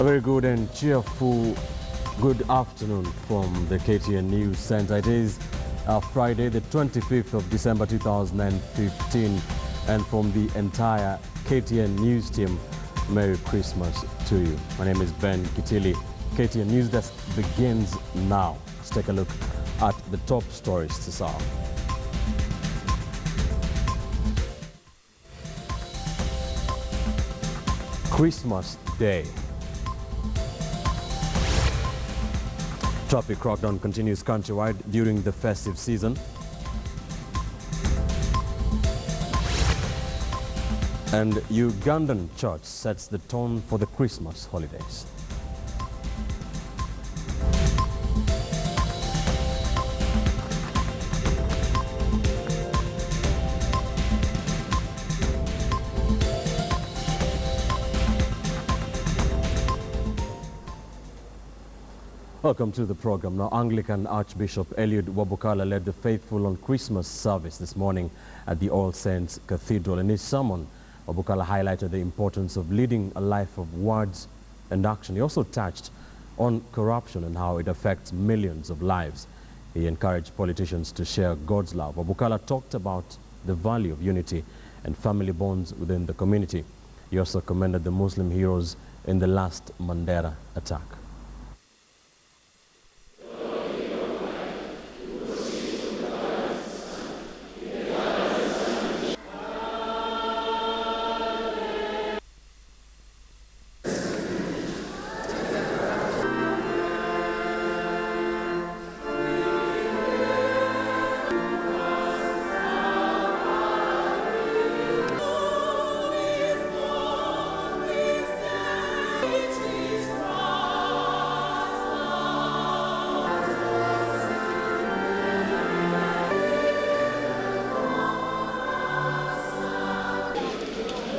A very good and cheerful good afternoon from the KTN News Center. It is Friday, the 25th of December 2015, and from the entire KTN News team, Merry Christmas to you. My name is Ben Kitili. KTN Newsdesk begins now. Let's take a look at the top stories this hour. Christmas Day. Traffic crackdown continues countrywide during the festive season. And Ugandan church sets the tone for the Christmas holidays. Welcome to the program. Now, Anglican Archbishop Eliud Wabukala led the faithful on Christmas service this morning at the All Saints Cathedral. In his sermon, Wabukala highlighted the importance of leading a life of words and action. He also touched on corruption and how it affects millions of lives. He encouraged politicians to share God's love. Wabukala talked about the value of unity and family bonds within the community. He also commended the Muslim heroes in the last Mandera attack.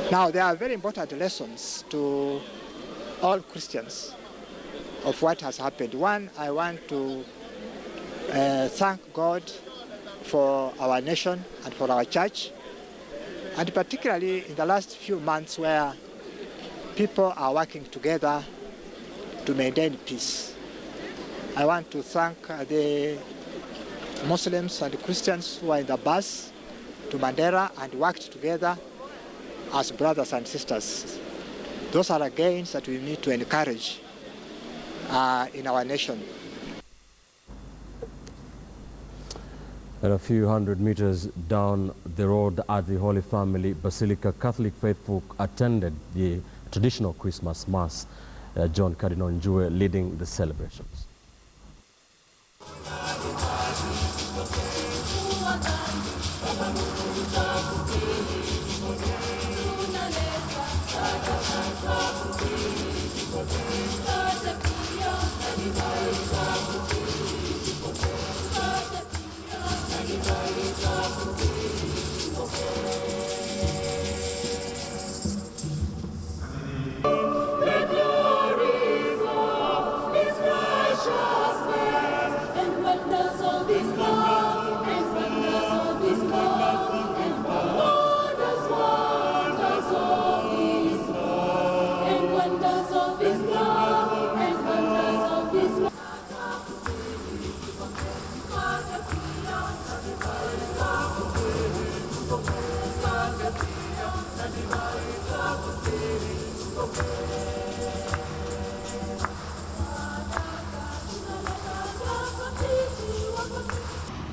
Now, there are very important lessons to all Christians of what has happened. One, I want to thank God for our nation and for our church, and particularly in the last few months where people are working together to maintain peace. I want to thank the Muslims and Christians who are in the bus to Mandera and worked together as brothers and sisters. Those are the gains that we need to encourage in our nation. And a few hundred meters down the road at the Holy Family Basilica, Catholic faithful attended the traditional Christmas Mass. John Cardinal Njue leading the celebrations.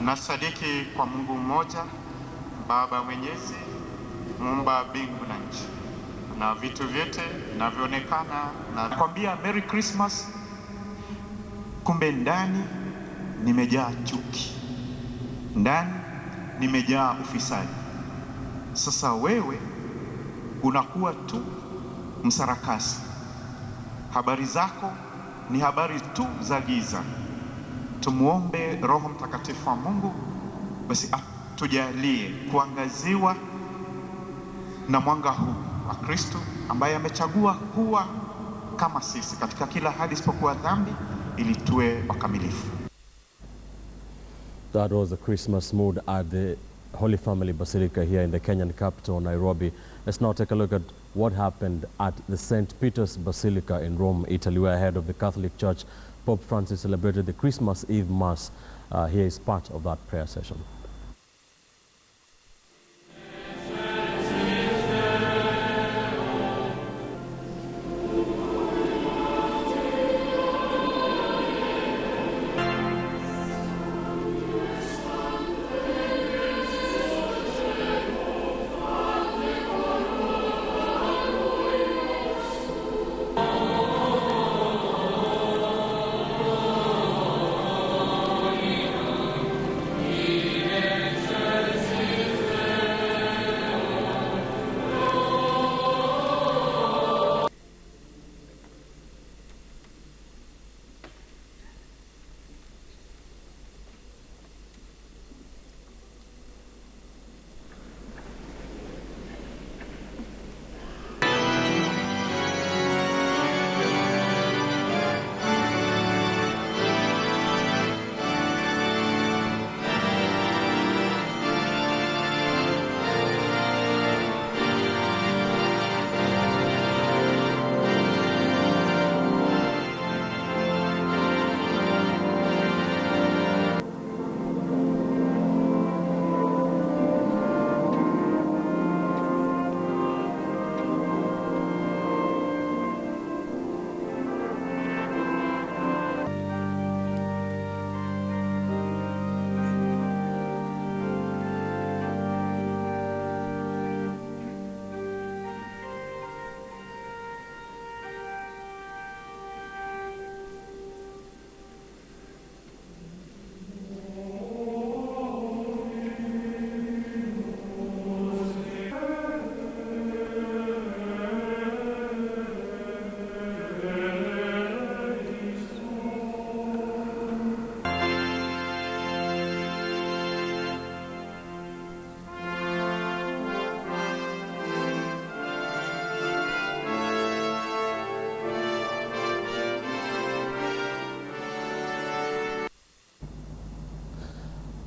Nasadiki kwa Mungu mmoja, Baba Mwenyezi, Muumba mbingu na nchi na vitu vyote vinavyoonekana, na nakwambia Merry Christmas, kumbe ndani nimejaa chuki, ndani nimejaa ufisadi. Sasa wewe unakuwa tu msarakasi, habari zako ni habari tu za giza. Tumuombe Roho Mtakatifu wa Mungu basi atujalie kuangaziwa na mwanga huu wa Kristo ambaye amechagua kuwa kama sisi katika kila hali isipokuwa dhambi ili tuwe wakamilifu. That was the Christmas mood at the Holy Family Basilica here in the Kenyan capital, Nairobi. Let's now take a look at what happened at the St. Peters Basilica in Rome, Italy, where ahead of the Catholic Church, Pope Francis celebrated the Christmas Eve Mass. Here is part of that prayer session.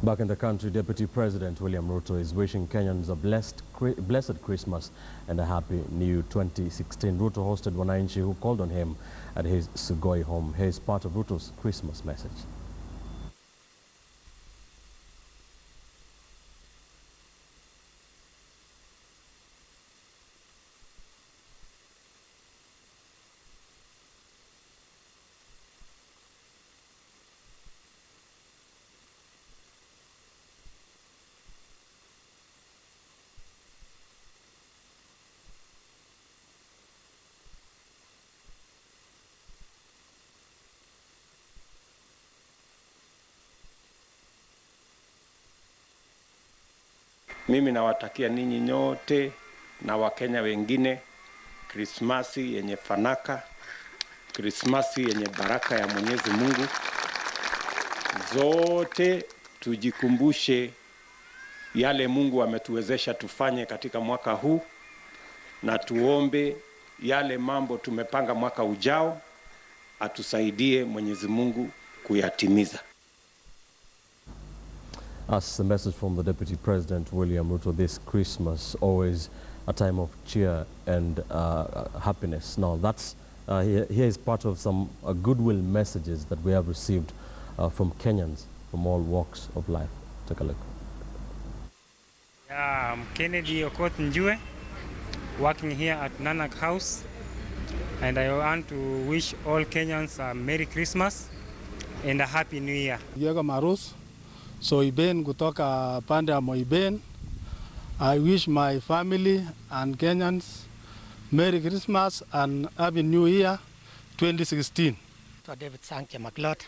Back in the country, Deputy President William Ruto is wishing Kenyans a blessed Christmas and a happy new 2016. Ruto hosted wananchi who called on him at his Sugoi home. Here is part of Ruto's Christmas message. Mimi nawatakia ninyi nyote na Wakenya wengine Krismasi yenye fanaka, Krismasi yenye baraka ya Mwenyezi Mungu. Zote tujikumbushe yale Mungu ametuwezesha tufanye katika mwaka huu, na tuombe yale mambo tumepanga mwaka ujao atusaidie Mwenyezi Mungu kuyatimiza. As a message from the Deputy President William Ruto, this Christmas always a time of cheer and happiness. Now that's here is part of some goodwill messages that we have received from Kenyans from all walks of life. Take a look. Yeah, I'm Kennedy Okoth Njue, working here at Nanak House, and I want to wish all Kenyans a Merry Christmas and a Happy New Year. Diego Marus, so Iben kutoka pande ya Moiben. I wish my family and Kenyans Merry Christmas and Happy New Year 2016. To David Sanche Maklot,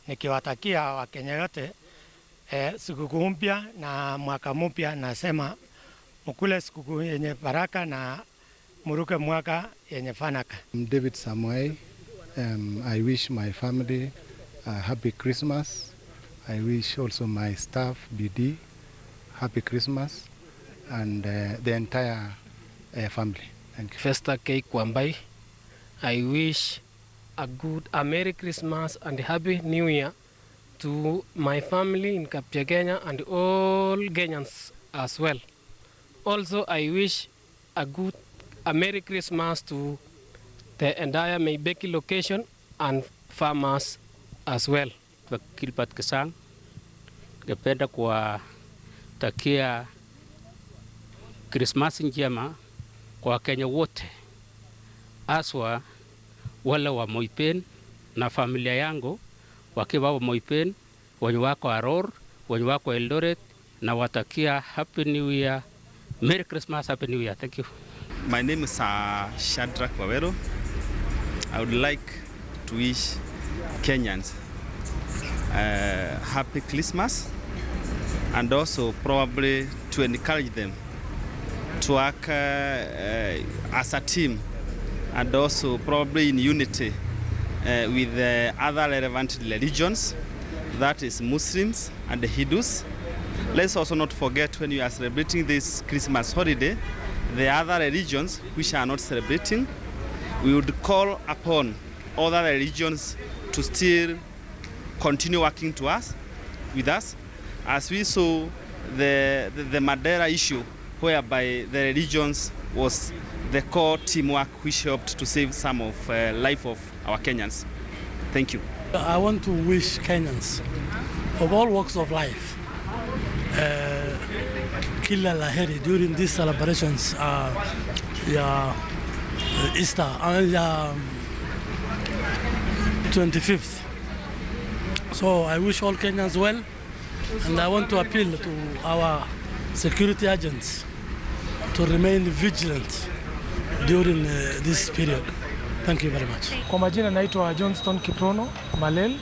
nikiwatakia Wakenya yote sikukuu mpya na mwaka mpya, nasema mkule sikukuu yenye baraka na muruke mwaka yenye fanaka. I'm David Samuel. I wish my family a happy Christmas. I wish also my staff, BD, happy Christmas, and the entire family. Thank you. Festa K. Kwambai. I wish a Merry Christmas and Happy New Year to my family in Kapchegenya and all Kenyans as well. Also, I wish a Merry Christmas to the entire Maibeki location and farmers as well. Kilpat Kesang, ningependa kuwatakia Krismasi njema kwa Wakenya wote, aswa wale wa Moipen na familia yangu wakiwa wa Moipen, wenye wako Aror, wenye wako Eldoret, na watakia Happy New Year, Merry Christmas, Happy New Year. Thank you. My name is Shadrach Wawero. I would like to wish Kenyans Happy Christmas, and also probably to encourage them to work as a team, and also probably in unity with other relevant religions, that is Muslims and the Hindus. Let's also not forget, when we are celebrating this Christmas holiday, the other religions which are not celebrating, we would call upon other religions to still continue working with us, as we saw the Madeira issue, whereby the religions was the core teamwork which helped to save some of life of our Kenyans. Thank you. I want to wish Kenyans of all walks of life Kila Laheri during these celebrations, Easter and 25th. So I wish all Kenyans well, and I want to appeal to our security agents to remain vigilant during this period. Thank you very much. Kwa majina naitwa Johnston Kiprono Malel.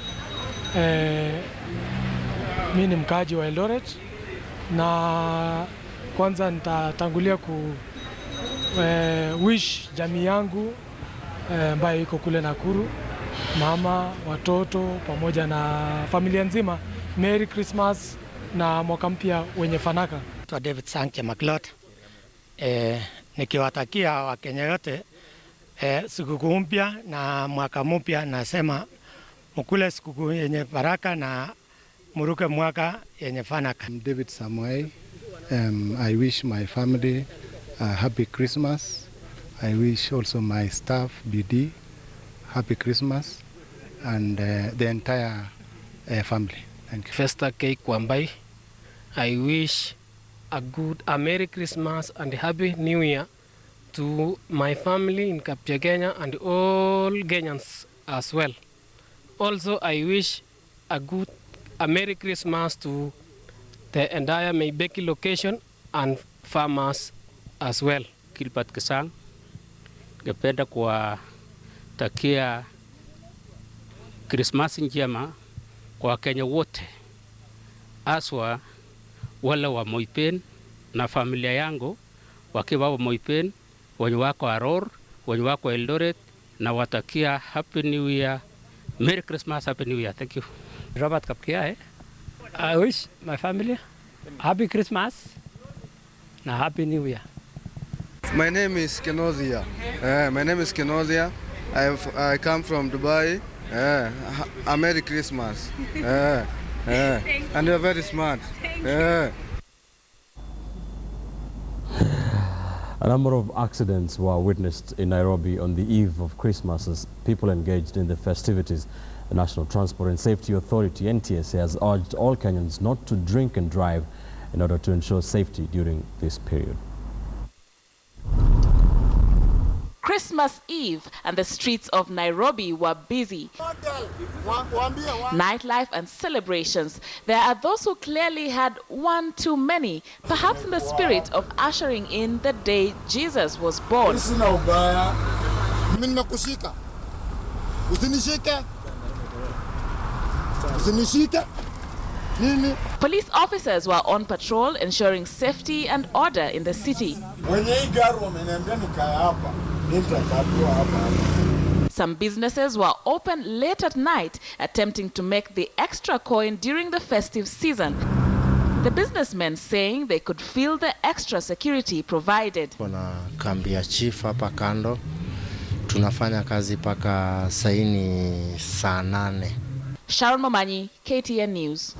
Mimi ni mkaaji wa Eldoret, na kwanza nitatangulia wish jamii yangu ambayo iko kule Nakuru, mama, watoto pamoja na familia nzima, Merry Christmas na mwaka mpya wenye fanaka. Kwa David Sanke Maklot, nikiwatakia Wakenya yote sikukuu mpya na mwaka mpya, nasema mkule sikukuu yenye baraka na muruke mwaka yenye fanaka. I'm David Samuel. I wish my family a happy Christmas. I wish also my staff, BD, happy Christmas, and the entire family. Thank you. Festa Cake Wambai, I wish a Merry Christmas and a Happy New Year to my family in Kenya and all Kenyans as well. Also, I wish a Merry Christmas to the entire Maibeki location and farmers as well. Kilpat Kesang, ningependa kuwatakia Krismasi njema kwa Wakenya wote, aswa wale wa Moipen na familia yangu wakiwa wa Moipen, wenye wako Aror, wenye wako Eldoret, na watakia Happy New Year, Merry Christmas, Happy New Year. Thank you. Robert Kapkia, I wish my family Happy Christmas and Happy New Year. My name is Kenozia. I come from Dubai. A Merry Christmas. And you're very smart. A number of accidents were witnessed in Nairobi on the eve of Christmas as people engaged in the festivities. The National Transport and Safety Authority, NTSA, has urged all Kenyans not to drink and drive in order to ensure safety during this period. Christmas Eve and the streets of Nairobi were busy. Nightlife and celebrations. There are those who clearly had one too many, perhaps in the spirit of ushering in the day Jesus was born. Police officers were on patrol ensuring safety and order in the city. Some businesses were open late at night, attempting to make the extra coin during the festive season. The businessmen saying they could feel the extra security provided. Kuna kambi ya chief hapa kando. Tunafanya kazi paka saini saa 8. Sharon Momanyi, KTN News.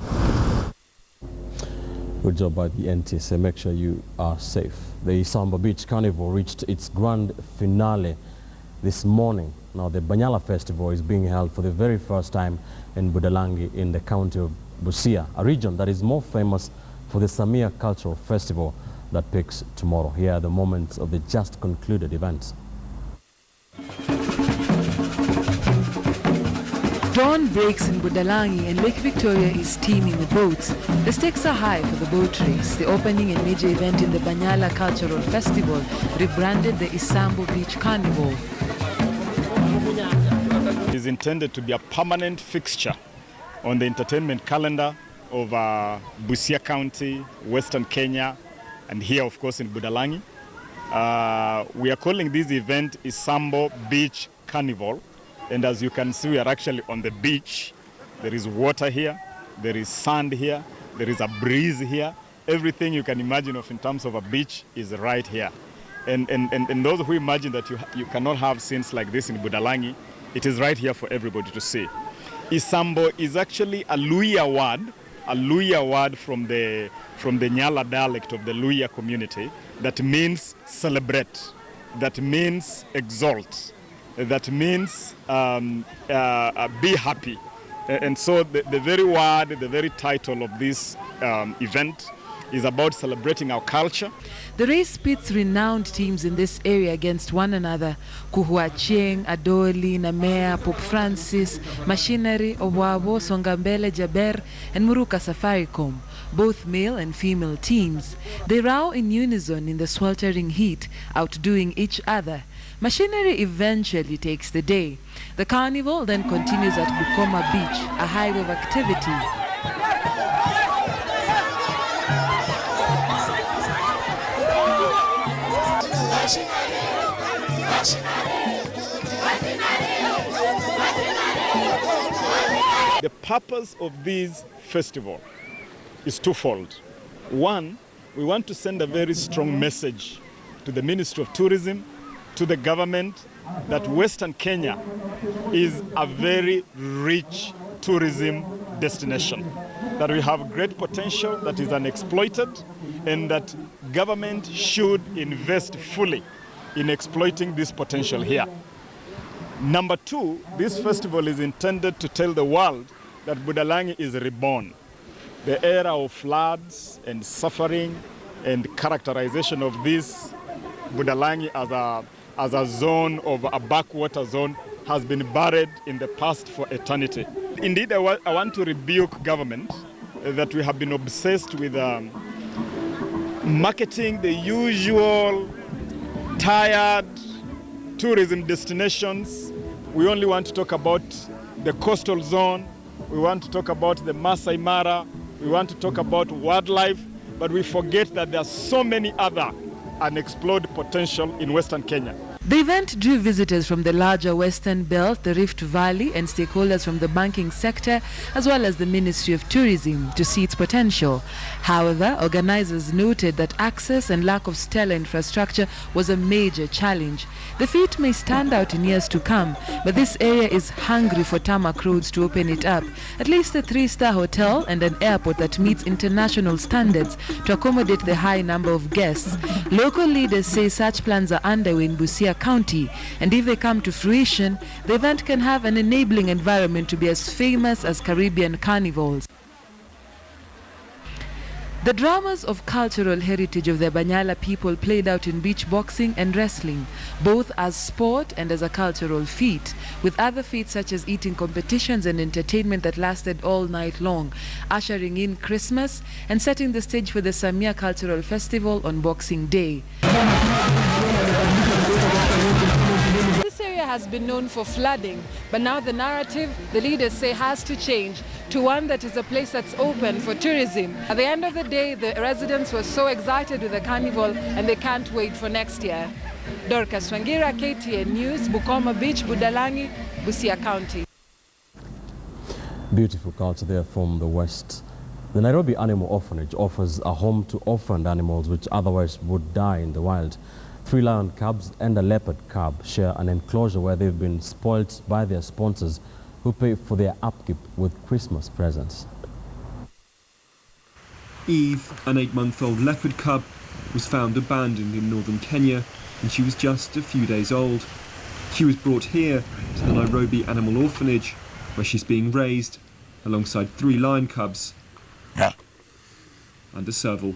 Good job by the NTSA. Make sure you are safe. The Samba Beach Carnival reached its grand finale this morning. Now, the Banyala Festival is being held for the very first time in Budalangi in the county of Busia, a region that is more famous for the Samia Cultural Festival that peaks tomorrow. Here are the moments of the just concluded events. Dawn breaks in Budalangi and Lake Victoria is teeming with boats. The stakes are high for the boat race, the opening and major event in the Banyala Cultural Festival, rebranded the Isambo Beach Carnival. It is intended to be a permanent fixture on the entertainment calendar of Busia County, Western Kenya, and here, of course, in Budalangi. We are calling this event Isambo Beach Carnival. And as you can see, we are actually on the beach. There is water here, there is sand here, there is a breeze here. Everything you can imagine of in terms of a beach is right here. And those who imagine that you cannot have scenes like this in Budalangi, it is right here for everybody to see. Isambo is actually a Luhya word from the Nyala dialect of the Luhya community that means celebrate, that means exalt, that means be happy. And so the very word, the very title of this event is about celebrating our culture. The race pits renowned teams in this area against one another. Kuhuachieng, Adoli, Namea, Pope Francis, Machinery, Owabo, Songambele, Jaber, and Muruka Safaricom, both male and female teams. They row in unison in the sweltering heat, outdoing each other. Machinery eventually takes the day. The carnival then continues at Bukoma Beach, a hive of activity. The purpose of this festival is twofold. One, we want to send a very strong message to the Ministry of Tourism, to the government, that Western Kenya is a very rich tourism destination, that we have great potential that is unexploited, and that government should invest fully in exploiting this potential here. Number two, this festival is intended to tell the world that Budalangi is reborn. The era of floods and suffering and characterization of this Budalangi as a zone of a backwater zone has been buried in the past for eternity. Indeed, I want to rebuke government that we have been obsessed with marketing the usual tired tourism destinations. We only want to talk about the coastal zone. We want to talk about the Masai Mara. We want to talk about wildlife, but we forget that there are so many other unexplored potential in Western Kenya. The event drew visitors from the larger Western Belt, the Rift Valley, and stakeholders from the banking sector, as well as the Ministry of Tourism, to see its potential. However, organizers noted that access and lack of stellar infrastructure was a major challenge. The feat may stand out in years to come, but this area is hungry for tarmac roads to open it up, at least a 3-star hotel and an airport that meets international standards to accommodate the high number of guests. Local leaders say such plans are underway in Busia County, and if they come to fruition, the event can have an enabling environment to be as famous as Caribbean carnivals. The dramas of cultural heritage of the Banyala people played out in beach boxing and wrestling, both as sport and as a cultural feat, with other feats such as eating competitions and entertainment that lasted all night long, ushering in Christmas and setting the stage for the Samia Cultural Festival on Boxing Day. This area has been known for flooding, but now the narrative, the leaders say, has to change to one that is a place that's open for tourism. At the end of the day, the residents were so excited with the carnival and they can't wait for next year. Dorcas Wangira, KTN News, Bukoma Beach, Budalangi, Busia County. Beautiful culture there from the West. The Nairobi Animal Orphanage offers a home to orphaned animals which otherwise would die in the wild. 3 lion cubs and a leopard cub share an enclosure where they've been spoilt by their sponsors, who pay for their upkeep with Christmas presents. Eve, an 8-month-old leopard cub, was found abandoned in northern Kenya and she was just a few days old. She was brought here to the Nairobi Animal Orphanage, where she's being raised alongside 3 lion cubs and a serval.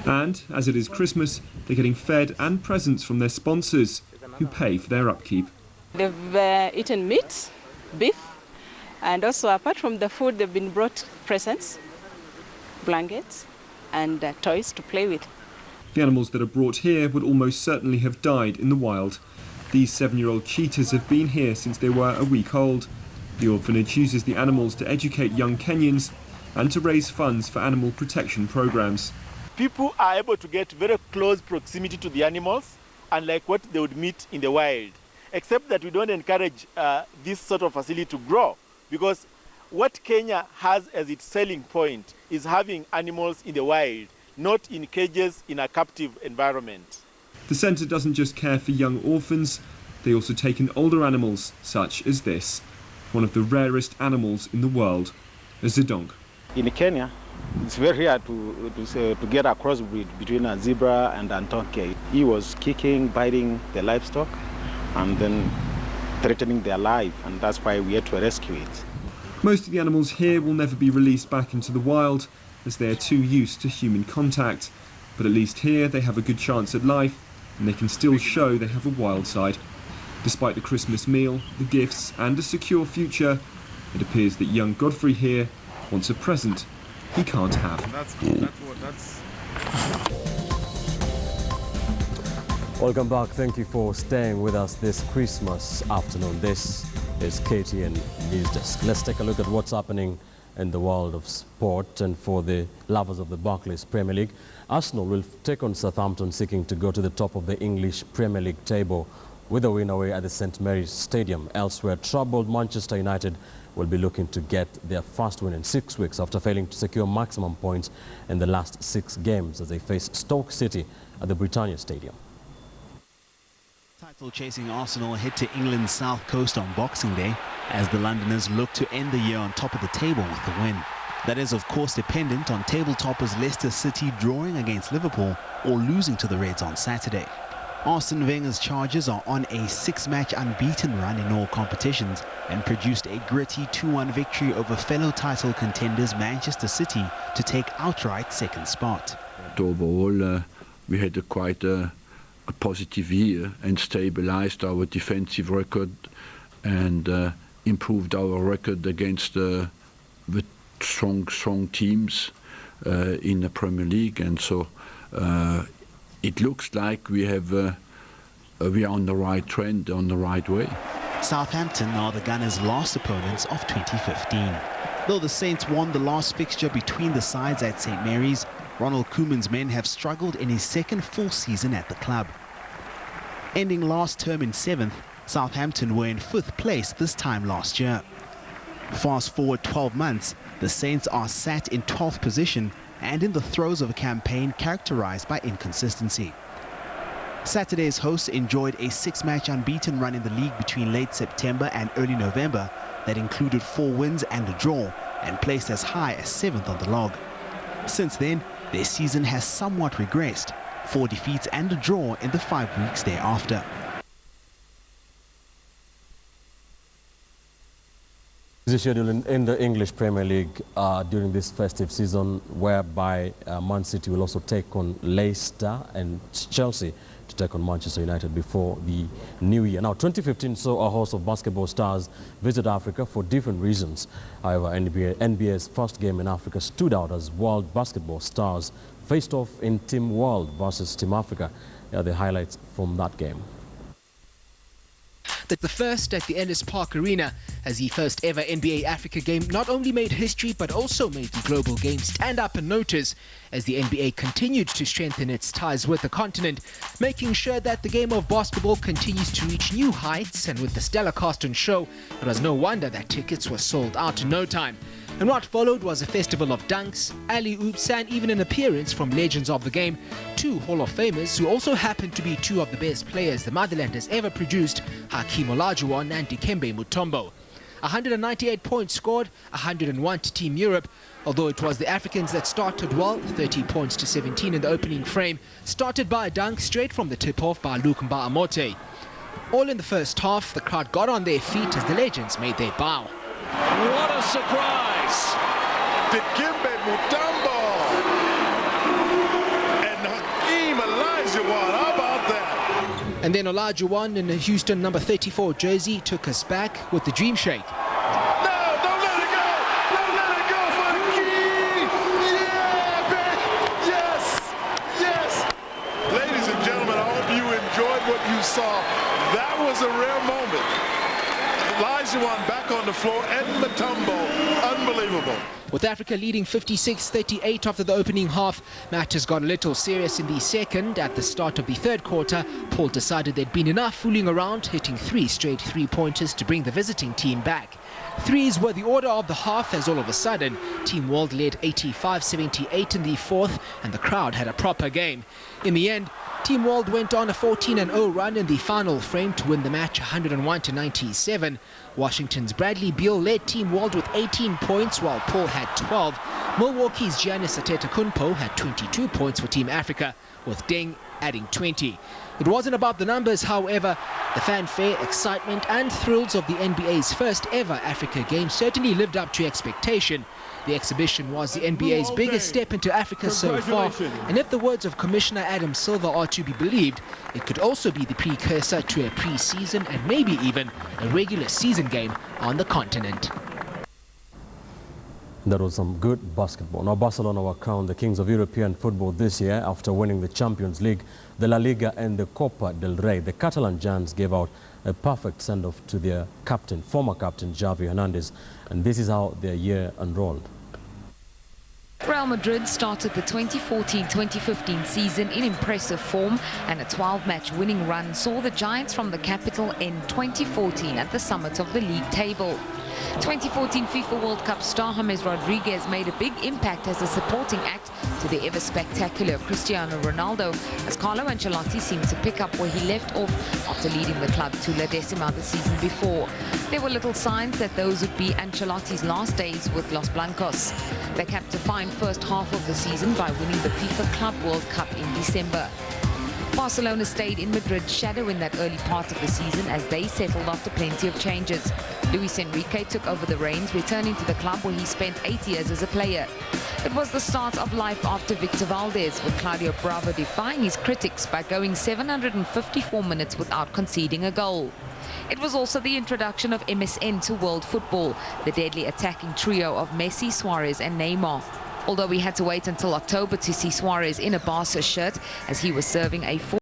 And, as it is Christmas, they're getting fed and presents from their sponsors, who pay for their upkeep. They've eaten meat, beef, and also apart from the food, they've been brought presents, blankets, and toys to play with. The animals that are brought here would almost certainly have died in the wild. These 7-year-old cheetahs have been here since they were a week old. The orphanage uses the animals to educate young Kenyans and to raise funds for animal protection programs. People are able to get very close proximity to the animals, unlike what they would meet in the wild, except that we don't encourage this sort of facility to grow, because what Kenya has as its selling point is having animals in the wild, not in cages in a captive environment. The centre doesn't just care for young orphans, they also take in older animals, such as this, one of the rarest animals in the world, a zedong. In Kenya, it's very rare to get a crossbreed between a zebra and a donkey. He was kicking, biting the livestock, and then threatening their life, and that's why we had to rescue it. Most of the animals here will never be released back into the wild, as they are too used to human contact. But at least here they have a good chance at life, and they can still show they have a wild side. Despite the Christmas meal, the gifts and a secure future, it appears that young Godfrey here wants a present he can't have. Welcome back. Thank you for staying with us this Christmas afternoon. This is KTN Newsdesk. Let's take a look at what's happening in the world of sport. And for the lovers of the Barclays Premier League, Arsenal will take on Southampton, seeking to go to the top of the English Premier League table with a win away at the St Mary's Stadium. Elsewhere, troubled Manchester United will be looking to get their first win in 6 weeks after failing to secure maximum points in the last 6 games as they face Stoke City at the Britannia Stadium. Title-chasing Arsenal head to England's south coast on Boxing Day as the Londoners look to end the year on top of the table with a win. That is, of course, dependent on table toppers Leicester City drawing against Liverpool or losing to the Reds on Saturday. Arsene Wenger's Chargers are on a 6-match unbeaten run in all competitions and produced a gritty 2-1 victory over fellow title contenders Manchester City to take outright second spot. Overall, we had quite a positive year and stabilized our defensive record and improved our record against the strong teams in the Premier League, and so it looks like we are on the right trend, on the right way. Southampton are the Gunners' last opponents of 2015. Though the Saints won the last fixture between the sides at St Mary's, Ronald Koeman's men have struggled in his second full season at the club. Ending last term in 7th, Southampton were in 5th place this time last year. Fast forward 12 months, the Saints are sat in 12th position and in the throes of a campaign characterized by inconsistency. Saturday's hosts enjoyed a 6-match unbeaten run in the league between late September and early November that included 4 wins and a draw and placed as high as 7th on the log. Since then, their season has somewhat regressed, 4 defeats and a draw in the 5 weeks thereafter. The schedule in the English Premier League during this festive season, whereby Man City will also take on Leicester and Chelsea to take on Manchester United before the new year. Now, 2015 saw a host of basketball stars visit Africa for different reasons. However, NBA's first game in Africa stood out as world basketball stars faced off in Team World versus Team Africa. Here are the highlights from that game. That the first at the Ellis Park Arena, as the first ever NBA Africa game not only made history but also made the global game stand up and notice as the NBA continued to strengthen its ties with the continent, making sure that the game of basketball continues to reach new heights. And with the stellar cast on show, it was no wonder that tickets were sold out in no time. And what followed was a festival of dunks, alley-oops, and even an appearance from legends of the game, 2 Hall of Famers who also happened to be 2 of the best players the motherland has ever produced, Hakeem Olajuwon and Dikembe Mutombo. 198 points scored, 101 to Team Europe. although it was the Africans that started well, 30 points to 17 in the opening frame, started by a dunk straight from the tip-off by Luke Mbaamote. All in the first half, the crowd got on their feet as the legends made their bow. What a surprise! Dikembe Mutombo and Hakeem Olajuwon, how about that? And then Olajuwon in a Houston number 34 jersey took us back with the dream shake. You saw that was a rare moment. Olajuwon back on the floor and Mutombo, unbelievable. With Africa leading 56-38 after the opening half, matters got a little serious in the second. At the start of the third quarter, Paul decided there'd been enough fooling around, hitting 3 straight three-pointers to bring the visiting team back. Threes were the order of the half as all of a sudden, Team World led 85-78 in the fourth and the crowd had a proper game. In the end, Team World went on a 14-0 run in the final frame to win the match 101-97. Washington's Bradley Beal led Team World with 18 points while Paul had 12. Milwaukee's Giannis Antetokounmpo had 22 points for Team Africa, with Deng adding 20. It wasn't about the numbers, however. The fanfare, excitement and thrills of the NBA's first ever Africa game certainly lived up to expectation. The exhibition was the NBA's biggest step into Africa so far, and if the words of Commissioner Adam Silver are to be believed, it could also be the precursor to a pre-season and maybe even a regular season game on the continent. That was some good basketball. Now Barcelona were crowned the kings of European football this year after winning the Champions League, the La Liga and the Copa del Rey. The Catalan Giants gave out a perfect send-off to their captain, former captain Xavi Hernandez, and this is how their year unrolled. Real Madrid started the 2014-2015 season in impressive form, and a 12-match winning run saw the Giants from the capital end 2014 at the summit of the league table. 2014 FIFA World Cup star James Rodriguez made a big impact as a supporting act to the ever-spectacular Cristiano Ronaldo, as Carlo Ancelotti seemed to pick up where he left off after leading the club to La Decima the season before. There were little signs that those would be Ancelotti's last days with Los Blancos. They capped a fine first half of the season by winning the FIFA Club World Cup in December. Barcelona stayed in Madrid's shadow in that early part of the season as they settled after plenty of changes. Luis Enrique took over the reins, returning to the club where he spent 8 years as a player. It was the start of life after Victor Valdez, with Claudio Bravo defying his critics by going 754 minutes without conceding a goal. It was also the introduction of MSN to world football, the deadly attacking trio of Messi, Suarez and Neymar. Although we had to wait until October to see Suarez in a Barca shirt as he was serving a